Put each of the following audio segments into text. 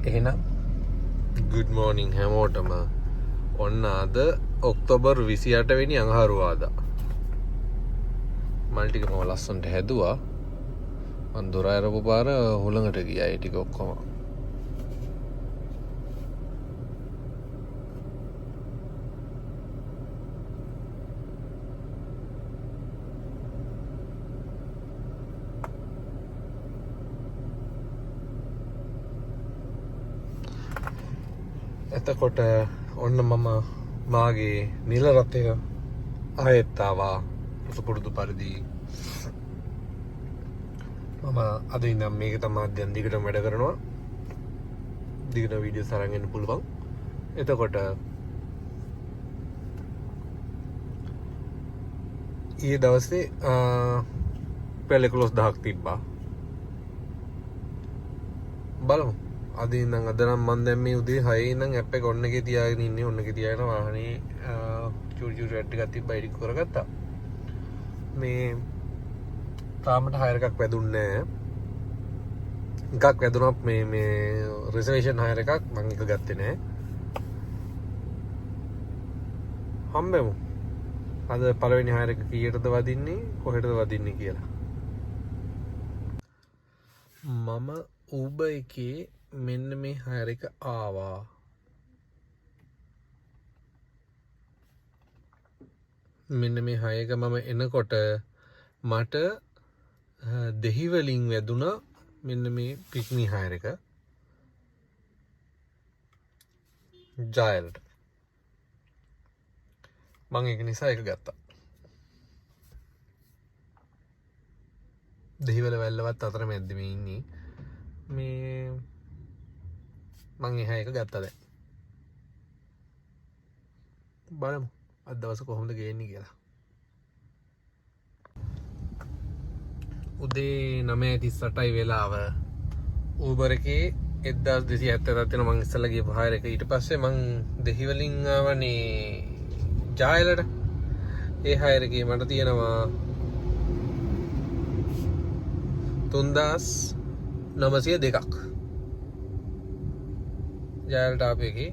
එහෙනම් good morning හැමෝටම. ඔන්න අද ඔක්තෝබර් 28 වෙනි අඟහරුවාදා. මල් ටික මම ලස්සනට හැදුවා. මන් දොර අරපු පාර හුලඟට ගියා ඒ ටික ඔක්කොම. එතකොට ඔන්න මම මාගේ නිල රථය ආයෙත් ආවා පුරුදු පරිදි. මම අද ඉඳන් මේක තමයි දැන් දිගටම වැඩ කරනවා. දිගට වීඩියෝස් අරන් එන්න පුළුවන්. එතකොට ඊයේ දවසේ පැල 11,000ක් තිබ්බා. බලමු. අද ඉඳන් අද නම් මම දැන් මේ උදේ 6 ඉඳන් ඇප් එක ඔන්න එකේ තියාගෙන ඉන්නේ. ඔන්න එකේ තියාගෙන වාහනේ චූරි චූරි රැට් ටිකක් තිබ්බා එඩිට් කරගත්තා. මේ තාමට හයර් එකක් වැදුන්නේ නැහැ. එකක් වැදුනත් මේ රිසර්වේෂන් හයර් එකක් මම එක ගත්තේ නැහැ. හම්බෙමු. අද පළවෙනි හයර් එක කීයටද වදින්නේ කොහෙටද වදින්නේ කියලා. මම Uber එකේ මෙන්න මේ හයර් එක ආවා. මෙන්න මේ හයර් එක මම එනකොට මට දෙහිවලින් වැදුනා මෙන්න මේ පික්නි හයර් එක ජයල්ට. මම ඒක නිසා ඒක ගත්තා. දෙහිවල වැල්ලවත් අතර මැද්ද මේ ඉන්නේ. මේ මං එහා එක ගත්තා දැන්. බලමු අද දවස කොහොමද ගේන්නේ කියලා. උදේ 9:38යි වෙලාව. Uber එකේ 1270ක් තියෙනවා මං ඉස්සෙල්ලා ගියපු හයර් එක. ඊට පස්සේ මං දෙහිවලින් ආවනේ ජායලට. ඒ හයර් එකේ මට තියෙනවා 3902ක්. ජායලට ආපු එකේ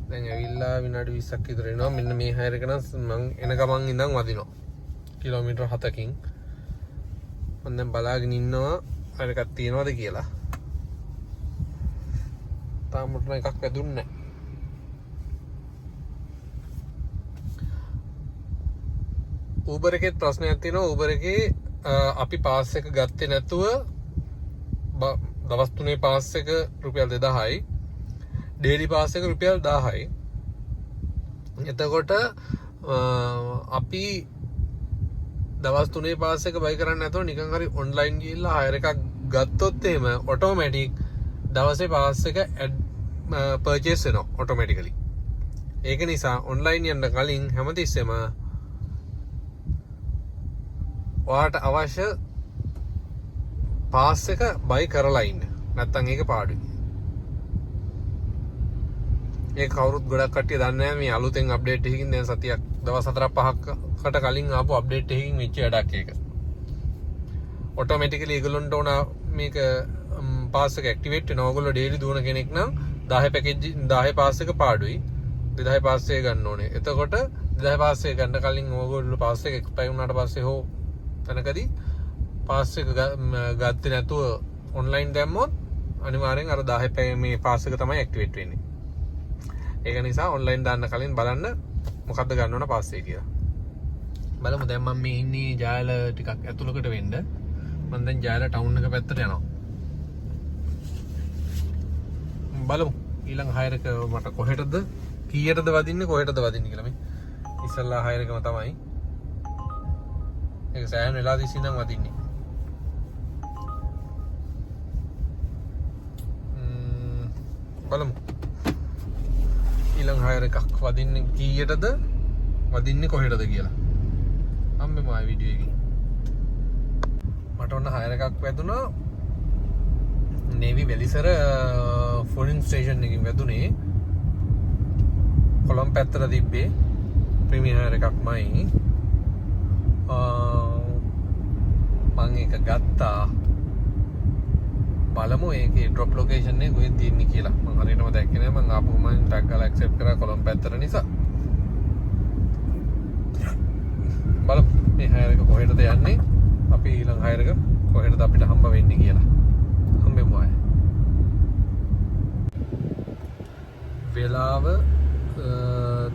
දැන් ඇවිල්ලා විනාඩි 20ක් විතර එනවා. මෙන්න මේ හයර් එක නම් මං එන ගමන් ඉඳන් වදිනවා. කිලෝමීටර් 7කින්. මම දැන් බලාගෙන ඉන්නවා හයර් එකක් තියනවද කියලා. තාම මට එකක් වැදුන්නේ නැහැ. Uber එකේ ප්‍රශ්නයක් තියෙනවා. Uber එකේ අපි පාස් එක ගත්තේ නැතුව දවස් 3 පාස් එක රුපියල් 2000යි. ඩේලි පාස් එක රුපියල් 1000යි. එතකොට අපි දවස් 3 පාස් එක බයි කරන්නේ නැතුව නිකන් හරි ඔන්ලයින් ගිහිල්ලා හයර් එකක් ගත්තොත් එහෙම ඔටෝමැටික් දවසේ පාස් එක පර්චේස් වෙනවා ඔටෝමැටිකලි. ඒක නිසා ඔන්ලයින් යන්න කලින් හැමතිස්සෙම ඔයාට අවශ්‍ය පාස් එක බයි කරලා ඉන්න. නැත්තම් ඒක පාඩුයි. ඒ කවුරුත් ගොඩක් කට්ටිය දන්නේ නැහැ මේ අලුතෙන් අප්ඩේට් එකකින් දැන් සතියක් දවස් 4-5කට කලින් ආපු අප්ඩේට් එකකින් වෙච්ච වැඩක් ඒක. ඔටෝමැටිකලි ඒගොල්ලන්ට ඕන මේක පාස් එක ඇක්ටිවේට් වෙනවා. ඕගොල්ලෝ ඩේලි දුවන කෙනෙක් නම් 10 පැකේජ් 10 පාස් එක පාඩුයි. 2000 පාස් එක ගන්න ඕනේ. එතකොට 2000 පාස් එක ගන්න කලින් ඕගොල්ලෝ පාස් එක එක්ස්පයර් වුණාට පස්සේ හෝ තැනකදී පාස් එක ගත්තේ නැතුව ඔන්ලයින් දැම්මොත් අනිවාර්යෙන් අර 10 මේ පාස් එක තමයි ඇක්ටිවේට් වෙන්නේ. ඒක නිසා ඔන්ලයින් දාන්න කලින් බලන්න මොකද්ද ගන්න ඕන පාස් එක කියලා. බලමු දැන් මම මේ ඉන්නේ ජායල ටිකක් ඇතුළකට වෙන්න. මම දැන් ජායල ටවුන් එක පැත්තට යනවා. බලමු ඊළඟ හයර් එක මට කොහෙටද කීයටද වදින්නේ කොහෙටද වදින්නේ කියලා. මේ ඉස්සල්ලා හයර් එකම තමයි. ඒක සෑහෙන වෙලා තිස්සේ නම් වදින්නේ. බලමු ඊළඟ හයර් එකක් වදින්නේ කීයටද වදින්නේ කොහෙටද කියලා. අම්මේ මායි වීඩියෝ එකකින් මට ඔන්න හයර් එකක් වැදුනා. නේවි වෙලිසර ෆෝනින් ස්ටේෂන් එකකින් වැදුනේ. කොළඹ පැත්තට තිබ්බේ ප්‍රීමියම් හයර් එකක්මයි. මම ඒක ගත්තා. බලමු ඒකේ ඩ්‍රොප් ලොකේෂන් එක කොහෙද තියෙන්නේ කියලා. මම හරියටම දැක්කේ නෑ. මම ආපහු මම ටැග් ගාලා ඇක්සෙප්ට් කරා කොළඹ පැත්තට නිසා. බලමු මේ හයර් එක කොහෙටද යන්නේ. අපි ඊළඟ හයර් එක කොහෙටද අපිට හම්බ වෙන්නේ කියලා. හම්බෙමු ආයේ. වෙලාව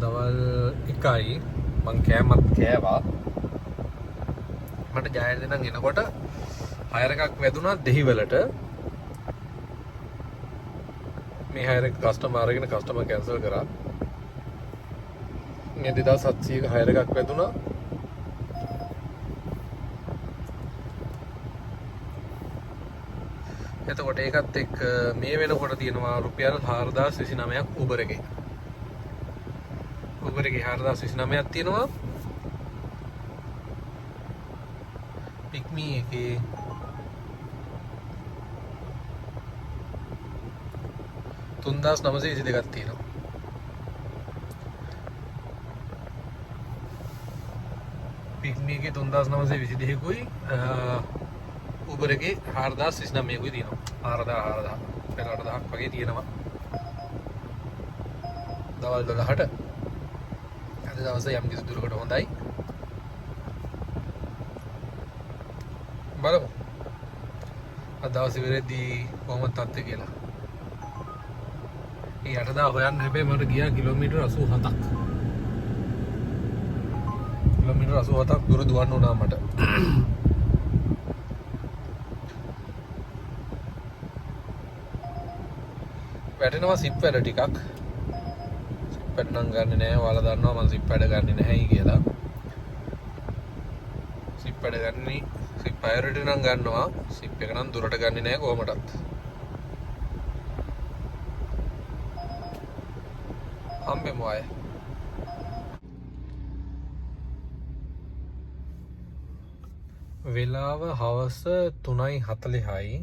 දවල් 1යි. මං කෑමත් කෑවා. මට ජයලි නම් එනකොට හයර් එකක් වැදුනා දෙහිවලට. මේ හයර් එක කස්ටමර් අරගෙන කස්ටමර් කැන්සල් කරා. මේ 2700ක හයර් එකක් වැදුනා. එතකොට ඒකත් එක්ක මේ වෙනකොට තියෙනවා රුපියල් 4029ක් Uber එකේ. Uber එකේ 4029ක් තියෙනවා. Pick.me එකේ 3922ක් තියෙනවා. Pick.me එකේ 3922කුයි Uber එකේ 4029කුයි තියෙනවා. 4000 4000ක් වගේ තියෙනවා. දවල් 12ට අද දවසේ යම් කිසි දුරකට හොඳයි. බලමු අද දවසේ වෙරෙද්දී කොහොමද තත්ත්වය කියලා. ඒ 8000 හොයන්න හැබැයි මට ගියා කිලෝමීටර් 87ක්. කිලෝමීටර් 87ක් දුර දුවන්න උනා මට. වැටෙනවා සිප් වැඩ ටිකක්. සිප් වැඩ නම් ගන්නෙ නැහැ. ඔයාලා දන්නවා මම සිප් වැඩ ගන්නෙ නැහැයි කියලා. සිප් වැඩ ගන්නේ සිප් ප්‍රයොරිටි නම් ගන්නවා. සිප් එක නම් දුරට ගන්නෙ නැහැ කොහොමදත්. හම්බෙමු ආයේ. වෙලාව හවස 3:40යි.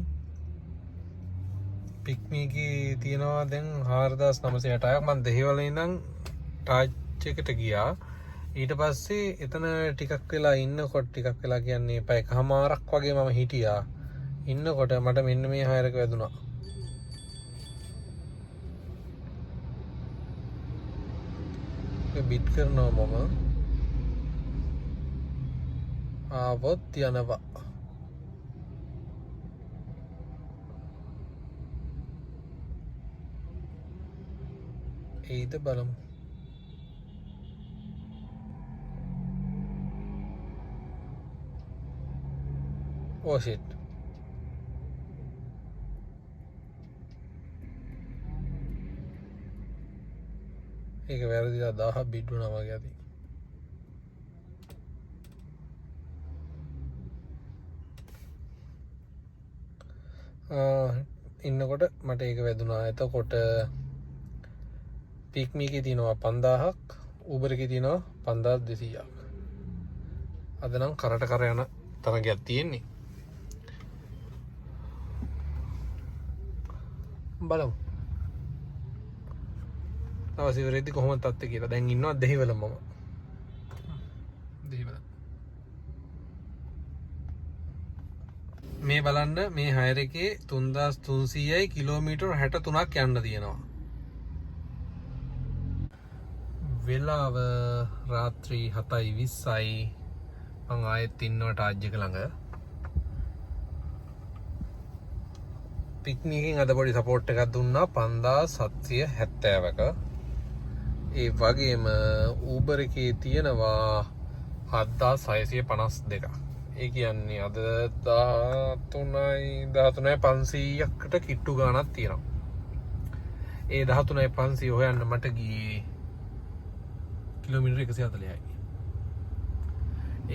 Pick.me එකේ තියෙනවා දැන් 4960ක්. මම දෙහිවල ඉඳන් ටාච් එකට ගියා. ඊට පස්සේ එතන ටිකක් වෙලා ඉන්නකොට ටිකක් වෙලා කියන්නේ පැය කමාරක් වගේ මම හිටියා. ඉන්නකොට මට මෙන්න මේ හයර් එක වැදුනා. ඒක බිට් කරනවා මම. ආවොත් යනවා. ඒද බලමු. Oh shit. ඒක වැරදිලා 1000ක් බිඩ් වුණා වගේ ඇති. ඉන්නකොට මට ඒක වැදුනා. එතකොට Pick.me එකේ තියෙනවා 5000ක්, Uber එකේ තියෙනවා 5200ක්. අද නම් කරට කර යන තරගයක් තියෙන්නේ. බලමු. දවස් ඉවරෙද්දී කොහොමද තත්ත්වය කියලා. දැන් ඉන්නවා දෙහිවල මම. දෙහිවල. මේ බලන්න මේ හයර් එකේ 3300යි කිලෝමීටර් 63ක් යන්න තියෙනවා. වෙලාව රාත්‍රී 7:20යි. මම ආයෙත් ඉන්නවා ටාජ් එක ළඟ. Pick.me එකෙන් අද පොඩි සපෝට් එකක් දුන්නා 5770ක. ඒ වගේම Uber එකේ තියෙනවා 7652ක්. ඒ කියන්නේ අද 13500කට කිට්ටු ගාණක් තියෙනවා. ඒ 13500 හොයන්න මට ගියේ කිලෝමීටර් 140යි.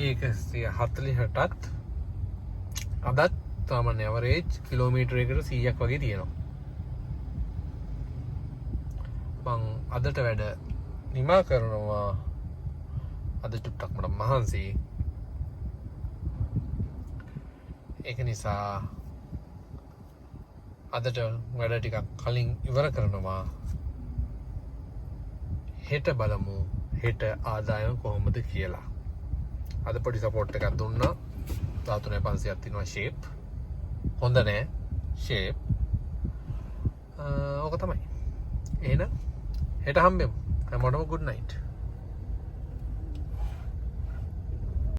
ඒ 140ටත් අදත් සාමාන්‍ය ඇවරේජ් කිලෝමීටර් එකකට 100ක් වගේ තියෙනවා. මං අදට වැඩ නිමා කරනවා. අද චුට්ටක් මට මහන්සි. ඒක නිසා අදට වැඩ ටිකක් කලින් ඉවර කරනවා. හෙට බලමු හෙට ආදායම කොහොමද කියලා. අද පොඩි සපෝට් එකක් දුන්නා. 13500ක් තියෙනවා ෂේප්. හොඳ නෑ. ෂේප්. ඕක තමයි. එහෙනම් හෙට හම්බෙමු. හැමෝටම good night.